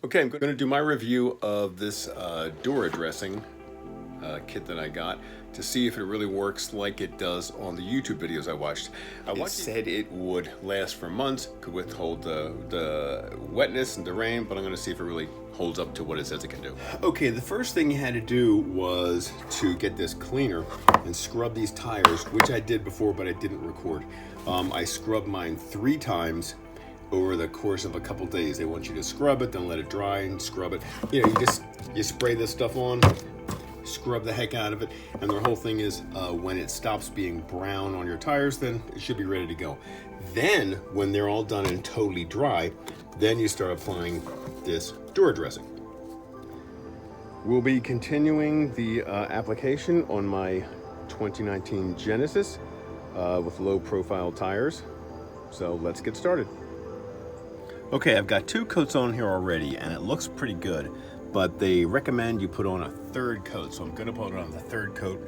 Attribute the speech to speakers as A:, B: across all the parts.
A: Okay, I'm going to do my review of this Dura-Dressing kit that I got to see if it really works like it does on the YouTube videos I watched. It said it would last for months, could withhold the wetness and the rain, but I'm going to see if it really holds up to what it says it can do. Okay, the first thing you had to do was to get this cleaner and scrub these tires, which I did before, but I didn't record. I scrubbed mine 3 times over the course of a couple days. They want you to scrub it, then let it dry and scrub it. You know, you spray this stuff on, scrub the heck out of it, and the whole thing is when it stops being brown on your tires, then it should be ready to go. Then when they're all done and totally dry, then you start applying this Dura-Dressing. We'll be continuing the application on my 2019 Genesis with low profile tires. So let's get started. Okay, I've got 2 coats on here already and it looks pretty good, but they recommend you put on a 3rd coat. So I'm gonna put on the 3rd coat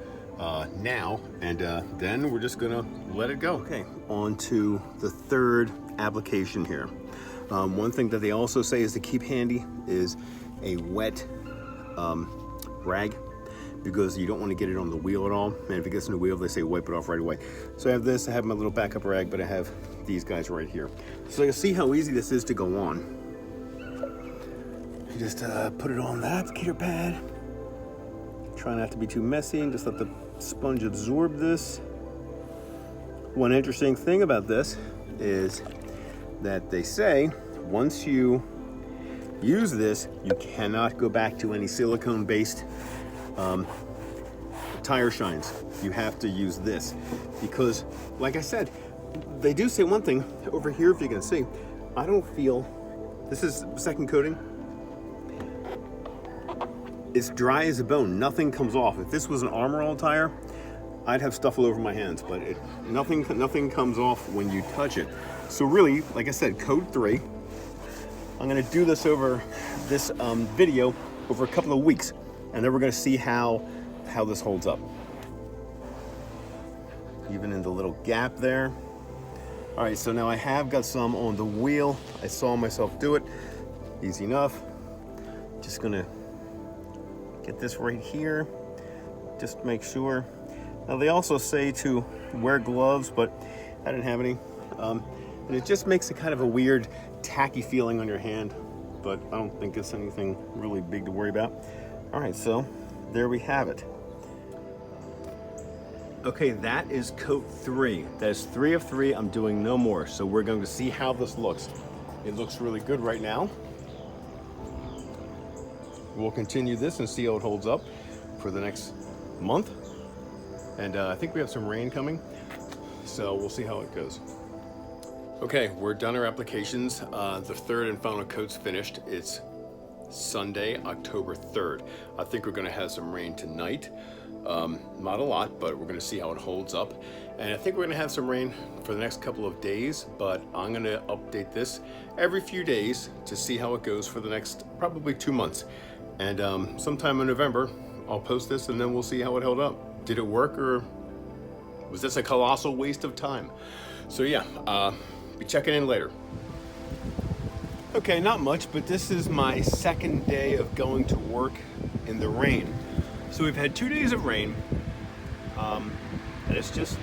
A: now, and then we're just gonna let it go. Okay, on to the 3rd application here. One thing that they also say is to keep handy is a wet rag, because you don't want to get it on the wheel at all. And if it gets in the wheel, they say wipe it off right away. So I have this, I have my little backup rag, but I have these guys right here. So you'll see how easy this is to go on. You just put it on the applicator pad. Try not to be too messy and just let the sponge absorb this. One interesting thing about this is that they say once you use this, you cannot go back to any silicone-based tire shines. You have to use this because, like I said, they do say one thing over here, if you can see, I don't feel, this is 2nd coating, it's dry as a bone, nothing comes off. If this was an Armor All tire, I'd have stuff all over my hands, but nothing comes off when you touch it. So really, like I said, coat 3, I'm gonna do this over this video over a couple of weeks, and then we're gonna see how this holds up. Even in the little gap there. All right, so now I have got some on the wheel. I saw myself do it, easy enough. Just gonna get this right here, just make sure. Now they also say to wear gloves, but I didn't have any. And it just makes it kind of a weird, tacky feeling on your hand, but I don't think it's anything really big to worry about. All right, so there we have it. Okay, that is coat 3. That is 3 of 3. I'm doing no more. So we're going to see how this looks. It looks really good right now. We'll continue this and see how it holds up for the next month. And I think we have some rain coming, so we'll see how it goes. Okay, we're done our applications. The 3rd and final coat's finished. It's Sunday, October 3rd. I think we're gonna have some rain tonight. Not a lot, but we're gonna see how it holds up. And I think we're gonna have some rain for the next couple of days, but I'm gonna update this every few days to see how it goes for the next probably 2 months. And sometime in November, I'll post this and then we'll see how it held up. Did it work, or was this a colossal waste of time? So yeah, be checking in later. Okay, not much, but this is my 2nd day of going to work in the rain. So we've had 2 days of rain, and it's just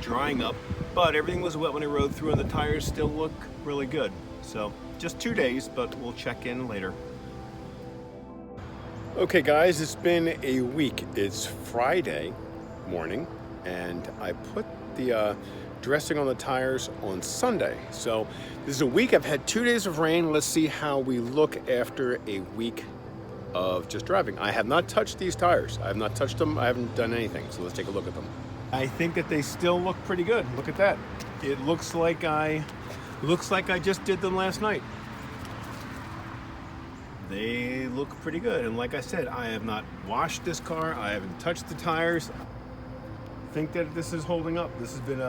A: drying up, but everything was wet when I rode through and the tires still look really good. So just 2 days, but we'll check in later. Okay guys, it's been a week. It's Friday morning, and I put the dressing on the tires on Sunday. So this is a week. I've had 2 days of rain. Let's see how we look after a week of just driving. I have not touched these tires. I have not touched them. I haven't done anything. So let's take a look at them. I think that they still look pretty good. Look at that. It looks like I just did them last night. They look pretty good. And like I said, I have not washed this car. I haven't touched the tires. I think that this is holding up. This has been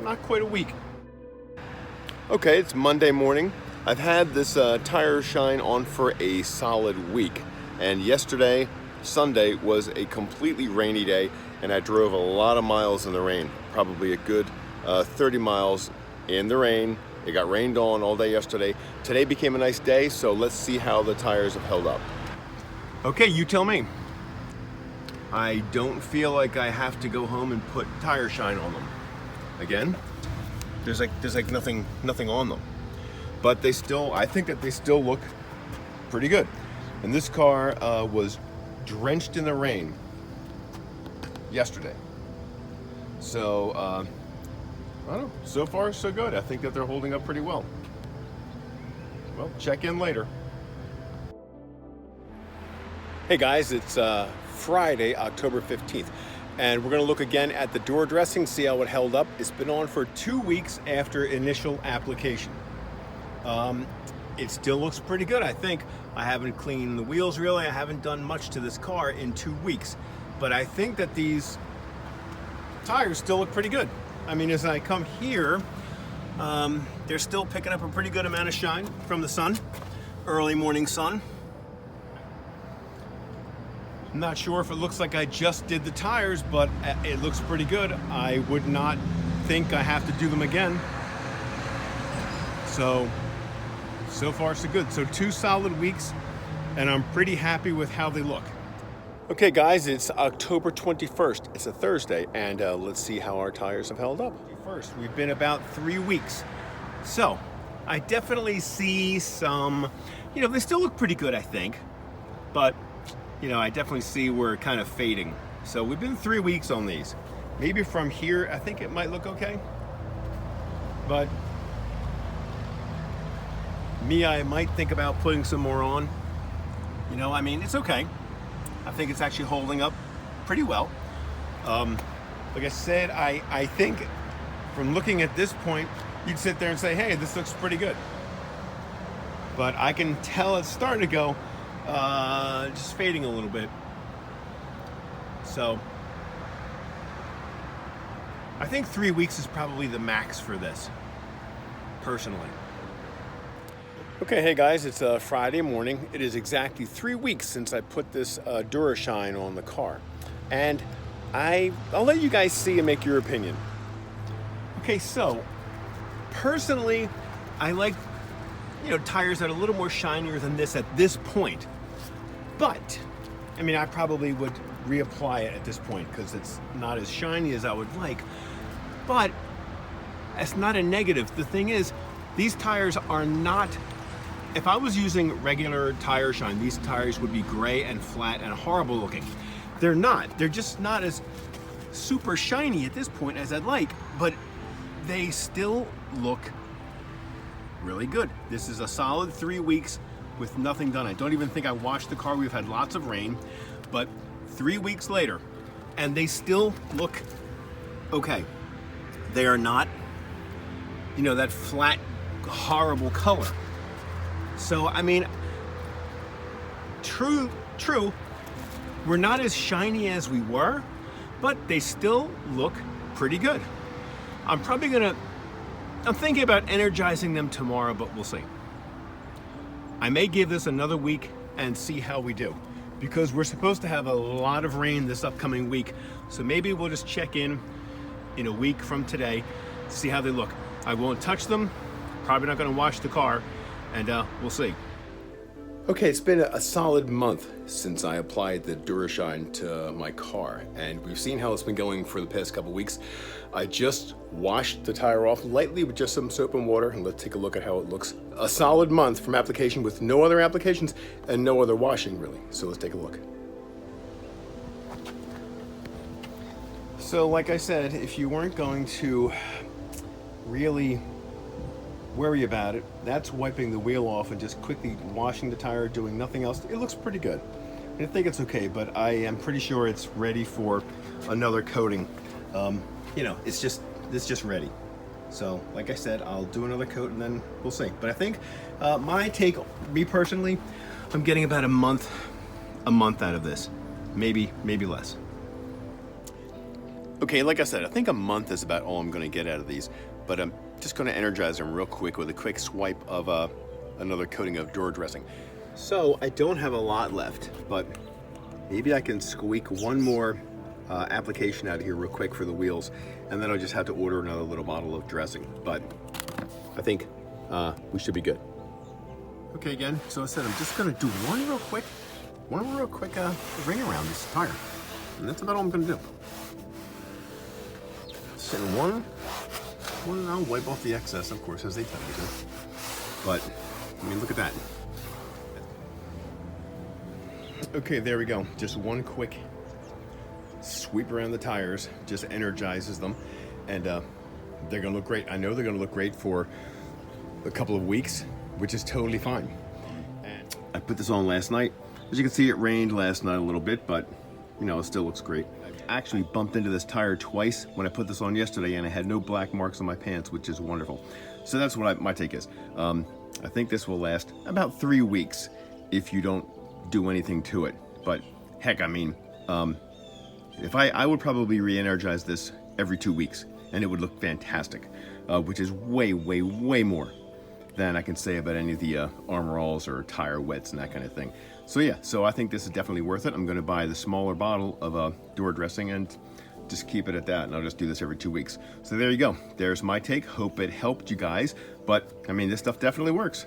A: not quite a week. Okay, it's Monday morning. I've had this tire shine on for a solid week. And yesterday, Sunday, was a completely rainy day, and I drove a lot of miles in the rain. Probably a good 30 miles in the rain, It got rained on all day yesterday. Today became a nice day, so let's see how the tires have held up. Okay, you tell me. I don't feel like I have to go home and put tire shine on them. Again, there's like nothing on them. But they still, I think that they still look pretty good. And this car was drenched in the rain yesterday. So, I don't know, so far so good. I think that they're holding up pretty well. Well, check in later. Hey guys, it's Friday, October 15th. And we're gonna look again at the Dura-Dressing, see how it held up. It's been on for 2 weeks after initial application. It still looks pretty good, I think. I haven't cleaned the wheels really. I haven't done much to this car in 2 weeks. But I think that these tires still look pretty good. I mean, as I come here, they're still picking up a pretty good amount of shine from the sun, early morning sun. I'm not sure if it looks like I just did the tires, but it looks pretty good. I would not think I have to do them again. So far so good. So 2 solid weeks, and I'm pretty happy with how they look. Okay guys, it's October 21st. It's a Thursday, and let's see how our tires have held up. First, we've been about 3 weeks. So I definitely see some, they still look pretty good, I think, but I definitely see we're kind of fading. So we've been 3 weeks on these. Maybe from here, I think it might look okay. But I might think about putting some more on. I mean, it's okay. I think it's actually holding up pretty well. Like I said, I think from looking at this point, you'd sit there and say, hey, this looks pretty good. But I can tell it's starting to go, just fading a little bit. So I think 3 weeks is probably the max for this, personally. Okay, hey guys, it's Friday morning. It is exactly 3 weeks since I put this Dura Shine on the car. And I'll let you guys see and make your opinion. Okay, so personally, I like, tires that are a little more shinier than this at this point. But, I probably would reapply it at this point because it's not as shiny as I would like. But it's not a negative. The thing is, these tires are not, if I was using regular tire shine, these tires would be gray and flat and horrible looking. They're not. They're just not as super shiny at this point as I'd like, but they still look really good. This is a solid 3 weeks with nothing done. I don't even think I washed the car. We've had lots of rain, but 3 weeks later, and they still look okay. They are not, that flat, horrible color. So, true, we're not as shiny as we were, but they still look pretty good. I'm thinking about energizing them tomorrow, but we'll see. I may give this another week and see how we do, because we're supposed to have a lot of rain this upcoming week. So maybe we'll just check in a week from today, see how they look. I won't touch them, probably not gonna wash the car, and we'll see. Okay, it's been a solid month since I applied the Dura Shine to my car, and we've seen how it's been going for the past couple weeks. I just washed the tire off lightly with just some soap and water, and let's take a look at how it looks. A solid month from application with no other applications and no other washing, really. So let's take a look. So like I said, if you weren't going to really worry about it, that's wiping the wheel off and just quickly washing the tire, doing nothing else. It looks pretty good. I think it's okay, but I am pretty sure it's ready for another coating. It's just ready. So like I said, I'll do another coat and then we'll see. But I think my take, me personally, I'm getting about a month out of this, maybe less. Okay, like I said, I think a month is about all I'm going to get out of these, but I'm just going to energize them real quick with a quick swipe of another coating of Dura-Dressing. So I don't have a lot left, but maybe I can squeak one more application out of here real quick for the wheels, and then I'll just have to order another little bottle of dressing. But I think we should be good. Okay, again, so I said I'm just gonna do one real quick ring around this tire. And that's about all I'm gonna do. Send one, I'll wipe off the excess, of course, as they tell you to. But, I mean, look at that. Okay, there we go. Just one quick sweep around the tires, just energizes them. And they're gonna look great. I know they're gonna look great for a couple of weeks, which is totally fine. And I put this on last night. As you can see, it rained last night a little bit, but you know, it still looks great. I actually bumped into this tire twice when I put this on yesterday, and I had no black marks on my pants, which is wonderful. So that's what my take is. I think this will last about 3 weeks if you don't do anything to it. But heck, I mean, if I would probably re-energize this every 2 weeks, and it would look fantastic, which is way, way, way more than I can say about any of the Armor Alls or tire wets and that kind of thing. So yeah, so I think this is definitely worth it. I'm going to buy the smaller bottle of Dura-Dressing and just keep it at that, and I'll just do this every 2 weeks. So there you go. There's my take. Hope it helped you guys, but I mean, this stuff definitely works.